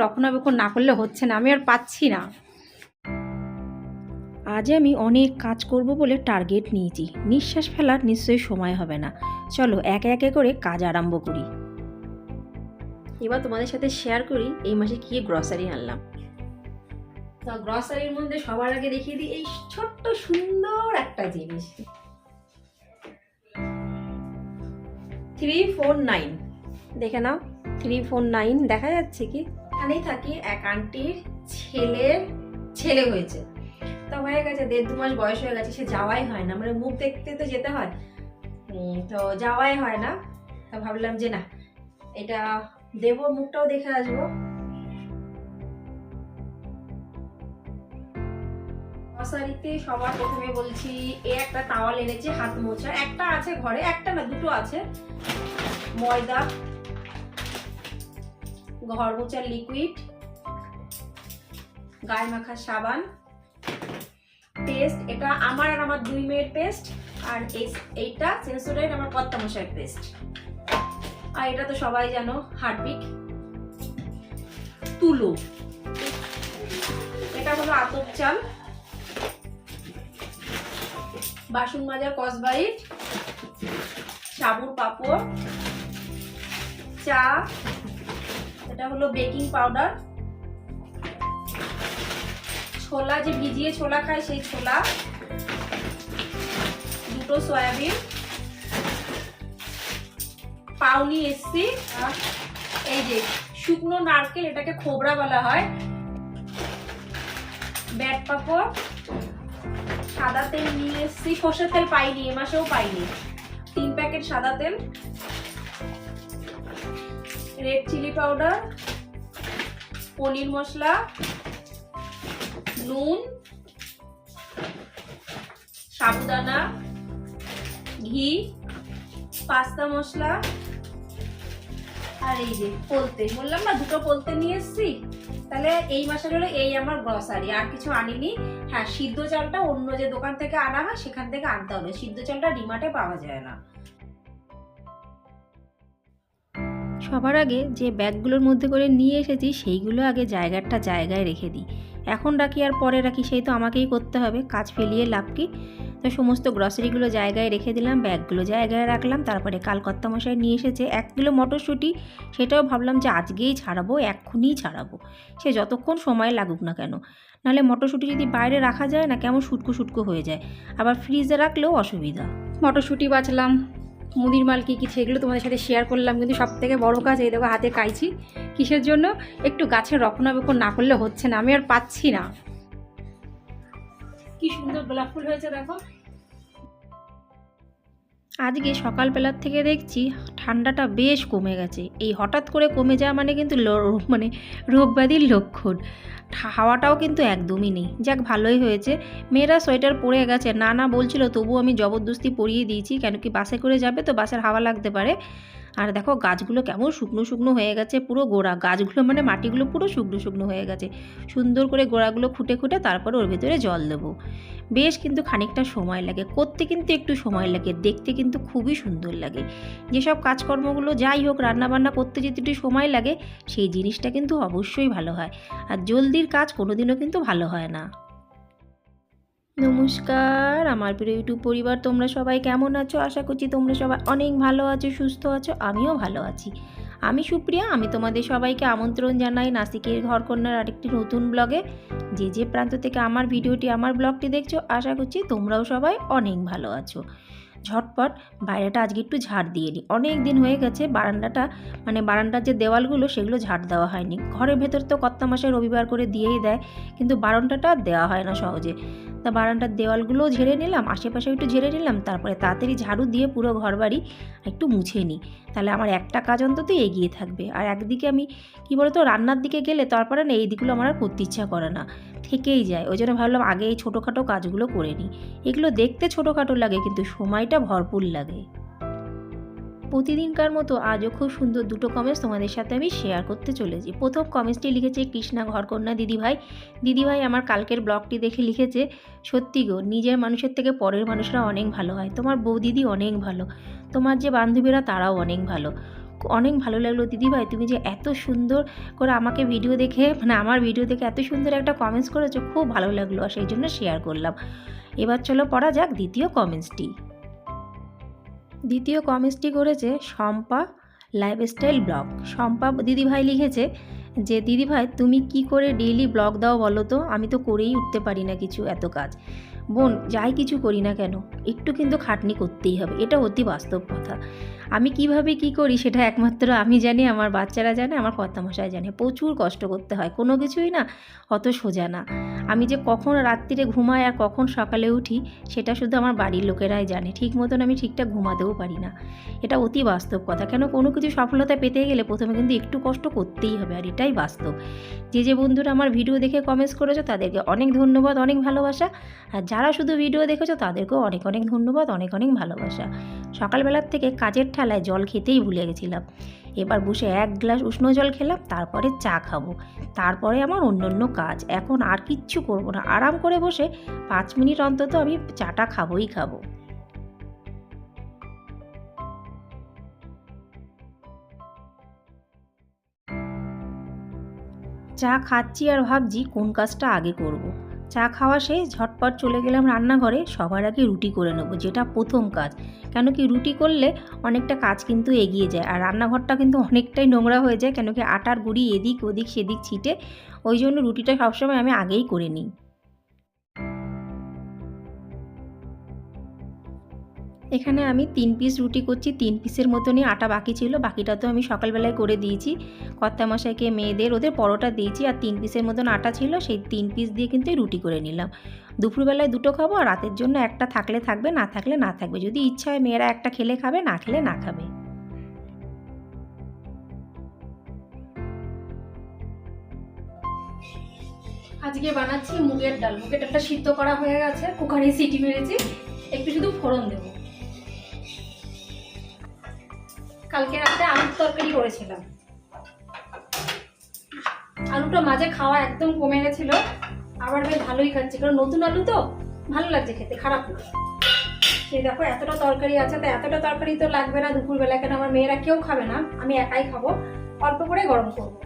রক্ষণাবেক্ষণ না করলে হচ্ছে না, আমি আর পাচ্ছি না। আজ আমি অনেক কাজ করব বলে টার্গেট নিয়েছি, নিঃশ্বাস ফেলার নিশ্চয়ই সময় হবে না। চলো একে একে করে কাজ আরম্ভ করি। এবার তোমাদের সাথে শেয়ার করি এই মাসে কি গ্রসারি আনলাম। তো গ্রসারির মধ্যে সবার আগে দেখিয়ে দিই এই ছোট্ট সুন্দর একটা জিনিস, 349। দেখে নাও 349 দেখা যাচ্ছে কি? এখানেই থাকি, এক আন্টির ছেলে হয়েছে, তো হয়ে গেছে 1.5-2 মাস বয়স হয়ে গেছে, সে যাওয়াই হয় না, মানে মুখ দেখতে তো যেতে হয়, তো যাওয়াই হয় না। তো ভাবলাম যে না, এটা দেবো, মুখটাও দেখে আসবো। গ্রসারিতে সবার প্রথমে বলছি, একটা তাওয়াল এনেছি হাত মোছার, একটা আছে ঘরে, একটা না দুটো আছে। ময়দা, ঘর মোছার লিকুইড, গায়ে মাখার সাবান, পেস্ট, এটা আমার আর আমার 2 মেয়ের পেস্ট, আর এইটা সেন্সোডাইন আমার কর্তা মশাইয়ের পেস্ট, আর এটা তো সবাই জানো হারপিক, তুলো, এটা হলো আতপ চাল, বাসন মাজার কসবাইট, সাবুর পাপড়, চা, এটা হলো বেকিং পাউডার, ছোলা, যে ভিজিয়ে ছোলা খায় সেই ছোলা, দুটো সয়াবিন, পাউনি এসছি, এই যে শুকনো নারকেল, এটাকে খোবরা বলা হয়, ব্যাট পাপড়, সাদা তেল নিয়ে এসছি, সর্ষের তেল পাইনি, এ মাসেও পাইনি, 3 প্যাকেট সাদা তেল, রেড চিলি পাউডার, পনির মশলা, নুন, সাবুদানা, ঘি, পাস্তা মশলা, আর এই যে পোলতে, বললাম না দুটো পোলতে নিয়ে এসছি। তাহলে এই মাসের হলো এই আমার গ্রসারি, আর কিছু আনিনি। হ্যাঁ, সিদ্ধ চালটা অন্য যে দোকান থেকে আনা হয় সেখান থেকে আনতে হবে, সিদ্ধ চালটা ডিমার্টে পাওয়া যায় না। সবার আগে যে ব্যাগগুলোর মধ্যে করে নিয়ে এসেছি সেইগুলো আগে জায়গায় রেখে দিই। এখন রাখি আর পরে রাখি সেই তো আমাকেই করতে হবে, কাজ ফেলিয়ে লাভ কি। তো সমস্ত গ্রসারিগুলো জায়গায় রেখে দিলাম, ব্যাগগুলো জায়গায় রাখলাম। তারপরে কাল কর্তামশাই নিয়ে এসেছে 1 কিলো মটরশুঁটি, সেটাও ভাবলাম যে আজকেই ছাড়াবো, এক্ষুনি ছাড়াবো, সে যতক্ষণ সময় লাগুক না কেন। নাহলে মটরশুঁটি যদি বাইরে রাখা যায় না, কেমন শুটকো হয়ে যায়, আবার ফ্রিজে রাখলেও অসুবিধা। মটরশুঁটি বাছলাম, মুদির মাল কী সেগুলো তোমাদের সাথে শেয়ার করলাম। কিন্তু সব থেকে বড় কাজ এই দেখো হাতে কাইছি, কিসের জন্য? একটু গাছের রক্ষণাবেক্ষণ না করলে হচ্ছে না, আমি আর পাচ্ছি না। কি সুন্দর গোলাপ ফুল হয়েছে দেখো। আজকে সকালবেলার থেকে দেখছি ঠান্ডাটা বেশ কমে গেছে। এই হঠাৎ করে কমে যাওয়া মানে কিন্তু রোগ ব্যাধির লক্ষণ। হাওয়াটাও কিন্তু একদমই নেই, যাক ভালোই হয়েছে। মেয়েরা সোয়েটার পরে গেছে, না বলছিল, তবু আমি জবরদস্তি পরিয়ে দিয়েছি, কেন কি বাসে করে যাবে তো, বাসের হাওয়া লাগতে পারে। আর দেখো গাছগুলো কেমন শুকনো হয়ে গেছে, পুরো গোড়া গাছগুলো, মানে মাটিগুলো পুরো শুকনো হয়ে গেছে। সুন্দর করে গোড়াগুলো খুঁটে তারপরে ওর ভেতরে জল দেবো। বেশ কিন্তু খানিকটা সময় লাগে করতে, কিন্তু একটু সময় লাগে, দেখতে কিন্তু খুবই সুন্দর লাগে। যেসব কাজকর্মগুলো যাই হোক, রান্নাবান্না করতে যেতে একটু সময় লাগে, সেই জিনিসটা কিন্তু অবশ্যই ভালো হয়। আর জলদির কাজ কোনোদিনও কিন্তু ভালো হয় না। নমস্কার আমার প্রিয় ইউটিউব পরিবার, তোমরা সবাই কেমন আছো? আশা করছি তোমরা সবাই অনেক ভালো আছো, সুস্থ আছো, আমিও ভালো আছি। আমি সুপ্রিয়া, আমি তোমাদের সবাইকে আমন্ত্রণ জানাই নাসিকের ঘরকন্যার আরেকটি নতুন ব্লগে। যে প্রান্ত থেকে আমার ভিডিওটি, আমার ব্লগটি দেখছো, আশা করছি তোমরাও সবাই অনেক ভালো আছো। ঝটপট বাইরেটা আজকে একটু ঝাড় দিয়ে নিই, অনেক দিন হয়ে গেছে বারান্দাটা, মানে বারান্দার যে দেওয়ালগুলো সেগুলো ঝাড় দেওয়া হয়নি। ঘরের ভেতর তো কর্তামশাই রবিবার করে দিয়েই দেয়, কিন্তু বারান্দাটা দেওয়া হয় না সহজে। তা বারান্দার দেওয়ালগুলোও ঝেড়ে নিলাম, আশেপাশে একটু ঝেড়ে নিলাম, তারপরে তাড়াতাড়ি ঝাড়ু দিয়ে পুরো ঘরবাড়ি একটু মুছে নিই। তাহলে আমার একটা কাজ অন্তত এগিয়ে থাকবে। আর একদিকে আমি কী বলতো, রান্নার দিকে গেলে তারপরে না এই দিকগুলো আমার আর করতে ইচ্ছা করে না, থেকেই যায়। ওই জন্য ভাবলাম আগে এই ছোটোখাটো কাজগুলো করে নিই। এগুলো দেখতে ছোটোখাটো লাগে, কিন্তু সময়টা ভরপুর লাগে। প্রতিদিনকার মতো আজও খুব সুন্দর 2টো কমেন্টস তোমাদের সাথে আমি শেয়ার করতে চলেছি। প্রথম কমেন্টসটি লিখেছে কৃষ্ণা ঘরকন্যা দিদিভাই আমার কালকের ব্লগটি দেখে লিখেছে, সত্যি গো, নিজের মানুষের থেকে পরের মানুষরা অনেক ভালো হয়। তোমার বৌদিদি অনেক ভালো, তোমার যে বান্ধবীরা তারাও অনেক ভালো। অনেক ভালো লাগলো দিদিভাই, তুমি যে এত সুন্দর করে আমাকে ভিডিও দেখে মানে আমার ভিডিও দেখে এত সুন্দর একটা কমেন্টস করেছো, খুব ভালো লাগলো আর সেই জন্য শেয়ার করলাম। এবার চলো পড়া যাক দ্বিতীয় কমেন্টসটি। দ্বিতীয় কমেন্টসটি করেছে শম্পা লাইফস্টাইল ব্লগ। শম্পা দিদিভাই লিখেছে যে দিদিভাই তুমি কি করে ডেইলি ব্লগ দাও বলো তো, আমি তো করেই উঠতে পারি না কিছু, এত কাজ। বোন, যাই কিছু করি না কেন একটু কিন্তু খাটনি করতেই হবে, এটা অতি বাস্তব কথা। আমি কিভাবে কি করি সেটা একমাত্র আমি জানি, আমার বাচ্চারা জানে, আমার কর্তামশাই জানে। প্রচুর কষ্ট করতে হয়, কোনো কিছুই না অত সোজা না। আমি যে কখন রাত্রিরে ঘুমাই আর কখন সকালে উঠি সেটা শুধু আমার বাড়ির লোকেরাই জানে। ঠিক মতন আমি ঠিকঠাক ঘুমাতেও পারি না, এটা অতি বাস্তব কথা। কেন, কোনো কিছু সফলতা পেতে গেলে প্রথমে কিন্তু একটু কষ্ট করতেই হবে, আর এটাই বাস্তব। যে বন্ধুরা আমার ভিডিও দেখে কমেন্টস করেছো তাদেরকে অনেক ধন্যবাদ, অনেক ভালোবাসা। আর যারা শুধু ভিডিও দেখেছো তাদেরকেও অনেক অনেক ধন্যবাদ, অনেক অনেক ভালোবাসা। সকালবেলার থেকে কাজের ঠেলায় জল খেতেই ভুলে গেছিলাম। এবার বসে 1 গ্লাস উষ্ণ জল খেলাম, তারপরে চা খাবো, তারপরে আমার অন্য কাজ। এখন আর কিচ্ছু করবো না, আরাম করে বসে 5 মিনিট অন্তত আমি চাটা খাবোই খাবো। চা খাচ্ছি আর ভাবছি কোন কাজটা আগে করব। চা খাওয়া শেষ, ঝটপট চলে গেলাম রান্নাঘরে। সবার আগে রুটি করে নেবো, যেটা প্রথম কাজ। কেন কি, রুটি করলে অনেকটা কাজ কিন্তু এগিয়ে যায়, আর রান্নাঘরটা কিন্তু অনেকটাই নোংরা হয়ে যায়। কেন কি, আটার গুঁড়ি এদিক ওদিক সেদিক ছিটে, ওই জন্য রুটিটা সবসময় আমি আগেই করে নিই। এখানে আমি 3 পিস রুটি করছি, 3 পিসের মতনই আটা বাকি ছিল, বাকিটা তো আমি সকালবেলায় করে দিয়েছি। কর্তামশাইকে, মেয়েদের, ওদের পরোটা দিয়েছি, আর 3 পিসের মতন আটা ছিল, সেই 3 পিস দিয়ে কিন্তু রুটি করে নিলাম। দুপুরবেলায় 2টো খাবো, আর রাতের জন্য একটা থাকলে থাকবে, না থাকলে না থাকবে। যদি ইচ্ছা হয় মেয়েরা একটা খেলে খাবে, না খেলে না খাবে। আজকে বানাচ্ছি মুগের ডাল। মুগের ডালটা সিদ্ধ করা হয়ে গেছে, কুকারে সিটি মেরেছি, একটু শুধু ফোড়ন দেব। কালকে রাতে আলুর তরকারি করেছিলাম, আলুটা মাঝে খাওয়া একদম কমে গেছিল, আবার বেশ ভালোই খাচ্ছি, কারণ নতুন আলু তো ভালো লাগছে খেতে, খারাপ না। সেই দেখো এতটা তরকারি আছে, তো এতটা তরকারি তো লাগবে না দুপুরবেলা, কেন আমার মেয়েরা কেউ খাবে না, আমি একাই খাবো, অল্প করে গরম করবো।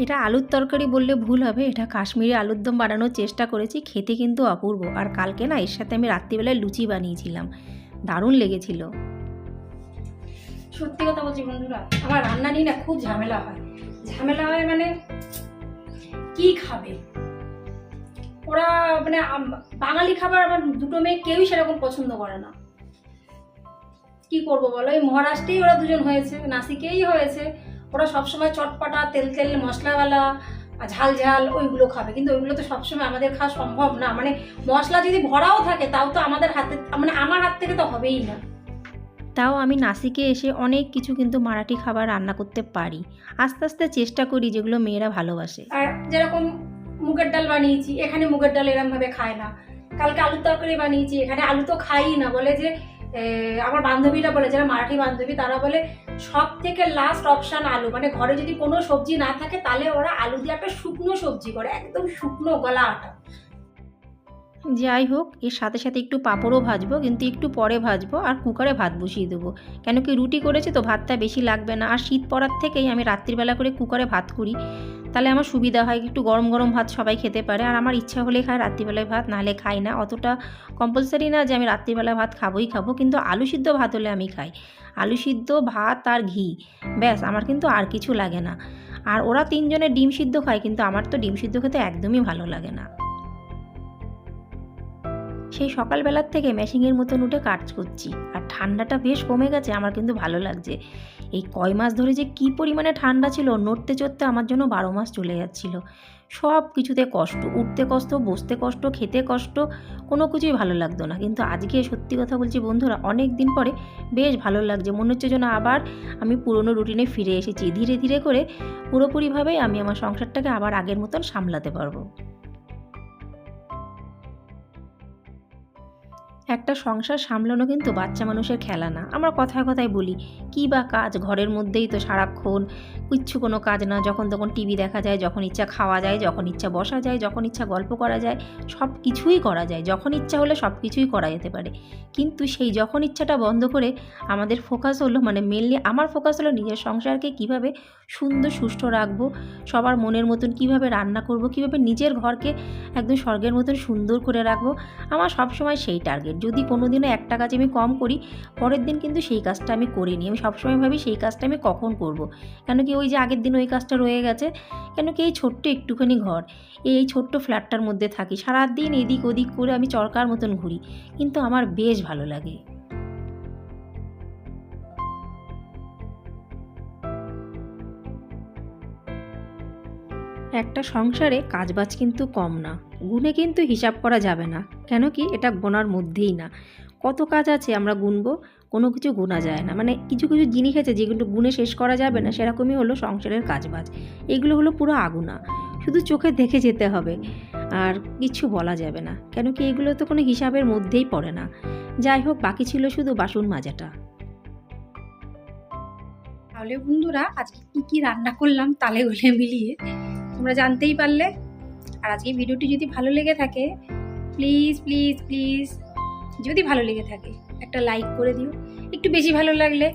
এটা আলুর তরকারি বললে ভুল হবে, এটা কাশ্মীরি আলুর দম বানানোর চেষ্টা করেছি, খেতে কিন্তু অপূর্ব। আর কালকে না এর সাথে আমি রাত্রিবেলায় লুচি বানিয়েছিলাম, দারুণ লেগেছিল। সত্যি কথা বলছি বন্ধুরা, আমার রান্না নিয়ে না খুব ঝামেলা হয়। ঝামেলা হয় মানে কি খাবে ওরা, মানে বাঙালি খাবার আমার দুটো মেয়ে কেউই সেরকম পছন্দ করে না। কি করবো বলো, এই মহারাষ্ট্রেই ওরা দুজন হয়েছে, নাসিকেই হয়েছে, ওরা সবসময় চটপটা তেল তেল মশলাওয়ালা ঝাল ঝাল ওইগুলো খাবে, কিন্তু ওইগুলো তো সবসময় আমাদের খাওয়া সম্ভব না। মানে মশলা যদি ভরাও থাকে তাও তো আমাদের হাতে, মানে আমার হাত থেকে তো হবেই না। তাও আমি নাসিকে এসে অনেক কিছু কিন্তু মারাঠি খাবার রান্না করতে পারি, আস্তে আস্তে চেষ্টা করি যেগুলো মেয়েরা ভালোবাসে। আর যেরকম মুগের ডাল বানিয়েছি, এখানে মুগের ডাল এরম ভাবে খায় না। কালকে আলুর তরকারি বানিয়েছি, এখানে আলু তো খাই না, বলে যে আমার বান্ধবীরা বলে, যারা মারাঠি বান্ধবী, তারা বলে সব থেকে লাস্ট অপশন আলু, মানে ঘরে যদি কোনো সবজি না থাকে তাহলে ওরা আলু দিয়ে একটা শুকনো সবজি করে, একদম শুকনো গলা আটা। যাই হোক, এর সাথে সাথে একটু পাঁপড়ও ভাজবো, কিন্তু একটু পরে ভাজবো, আর কুকারে ভাত বসিয়ে দেবো। কেন কি, রুটি করেছি তো ভাতটা বেশি লাগবে না, আর শীত পড়ার থেকেই আমি রাত্রিবেলা করে কুকারে ভাত করি, তাহলে আমার সুবিধা হয়, একটু গরম গরম ভাত সবাই খেতে পারে। আর আমার ইচ্ছা হলে খায় রাত্রিবেলায় ভাত, নাহলে খাই না। অতটা কম্পালসারি না যে আমি রাত্রিবেলা ভাত খাবোই খাবো, কিন্তু আলু সিদ্ধ ভাত হলে আমি খাই। আলু সিদ্ধ ভাত আর ঘি, ব্যাস, আমার কিন্তু আর কিছু লাগে না। আর ওরা 3 জনের ডিম সিদ্ধ খায়, কিন্তু আমার তো ডিম সিদ্ধ খেতে একদমই ভালো লাগে না। সেই সকালবেলার থেকে মেশিনের মতন উঠে কাজ করছি, আর ঠান্ডাটা বেশ কমে গেছে, আমার কিন্তু ভালো লাগছে। এই কয় মাস ধরে যে কী পরিমাণে ঠান্ডা ছিল, নড়তে চড়তে আমার জন্য 12 মাস চলে যাচ্ছিল। সব কিছুতে কষ্ট, উঠতে কষ্ট, বসতে কষ্ট, খেতে কষ্ট, কোনো কিছুই ভালো লাগতো না। কিন্তু আজকে সত্যি কথা বলছি বন্ধুরা, অনেক দিন পরে বেশ ভালো লাগছে, মনে হচ্ছে যেন আবার আমি পুরনো রুটিনে ফিরে এসেছি। ধীরে ধীরে করে পুরোপুরিভাবেই আমি আমার সংসারটাকে আবার আগের মতন সামলাতে পারবো। একটা সংসার সামলানো কিন্তু বাচ্চা মানুষের খেলা না। আমরা কথায় কথায় বলি কী বা কাজ, ঘরের মধ্যেই তো সারাক্ষণ, কিচ্ছু কোনো কাজ না, যখন তখন টিভি দেখা যায়, যখন ইচ্ছা খাওয়া যায়, যখন ইচ্ছা বসা যায়, যখন ইচ্ছা গল্প করা যায়, সব কিছুই করা যায়, যখন ইচ্ছা হলে সব কিছুই করা যেতে পারে। কিন্তু সেই যখন ইচ্ছাটা বন্ধ করে আমাদের ফোকাস হলো, মানে মেনলি আমার ফোকাস হলো নিজের সংসারকে কীভাবে সুন্দর সুষ্ঠু রাখবো, সবার মনের মতন কীভাবে রান্না করব, কীভাবে নিজের ঘরকে একদম স্বর্গের মতন সুন্দর করে রাখবো। আমার সবসময় সেই টার্গেট। যদি কোনো দিনও একটা কাজ আমি কম করি, পরের দিন কিন্তু সেই কাজটা আমি করিনি। আমি সবসময় ভাবি সেই কাজটা আমি কখন করব। কেন কি ওই যে আগের দিন ওই কাজটা রয়ে গেছে। কেন কি এই ছোট্ট একটুখানি ঘর, এই ছোট্ট ফ্ল্যাটটার মধ্যে থাকি, সারাদিন এদিক ওদিক করে আমি চরকার মতন ঘুরি, কিন্তু আমার বেশ ভালো লাগে। একটা সংসারে কাজবাজ কিন্তু কম না, গুণে কিন্তু হিসাব করা যাবে না। কেন কি এটা গোনার মধ্যেই না। কত কাজ আছে আমরা গুনবো, কোনো কিছু গোনা যায় না। মানে কিছু কিছু জিনিস আছে যেগুলো গুণে শেষ করা যাবে না, সেরকমই হলো সংসারের কাজবাজ। এগুলো হলো পুরো আগুনা, শুধু চোখে দেখে যেতে হবে, আর কিছু বলা যাবে না। কেন কি এগুলো তো কোনো হিসাবের মধ্যেই পড়ে না। যাই হোক, বাকি ছিল শুধু বাসন মাজাটা। তাহলে বন্ধুরা আজকে কি কি রান্না করলাম তালে গলে মিলিয়ে তোমরা জানতেই পারলে। আর আজকে ভিডিওটি যদি ভালো লেগে থাকে, প্লিজ প্লিজ প্লিজ, যদি ভালো লেগে থাকে একটা লাইক করে দিও, একটু বেশি ভালো লাগলে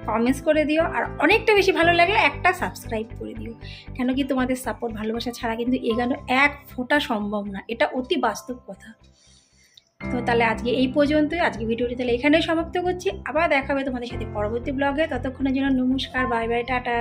কমেন্টস করে দিও, আর অনেকটা বেশি ভালো লাগলে একটা সাবস্ক্রাইব করে দিও। কেন কি তোমাদের সাপোর্ট ভালোবাসা ছাড়া কিন্তু এগানো এক ফোঁটা সম্ভব না, এটা অতি বাস্তব কথা। তো তাহলে আজকে এই পর্যন্তই, আজকে ভিডিওটি তাহলে এখানেই সমাপ্ত করছি। আবার দেখা হবে তোমাদের সাথে পরবর্তী ব্লগে। ততক্ষণের জন্য নমস্কার, বাই বাই, টাটা।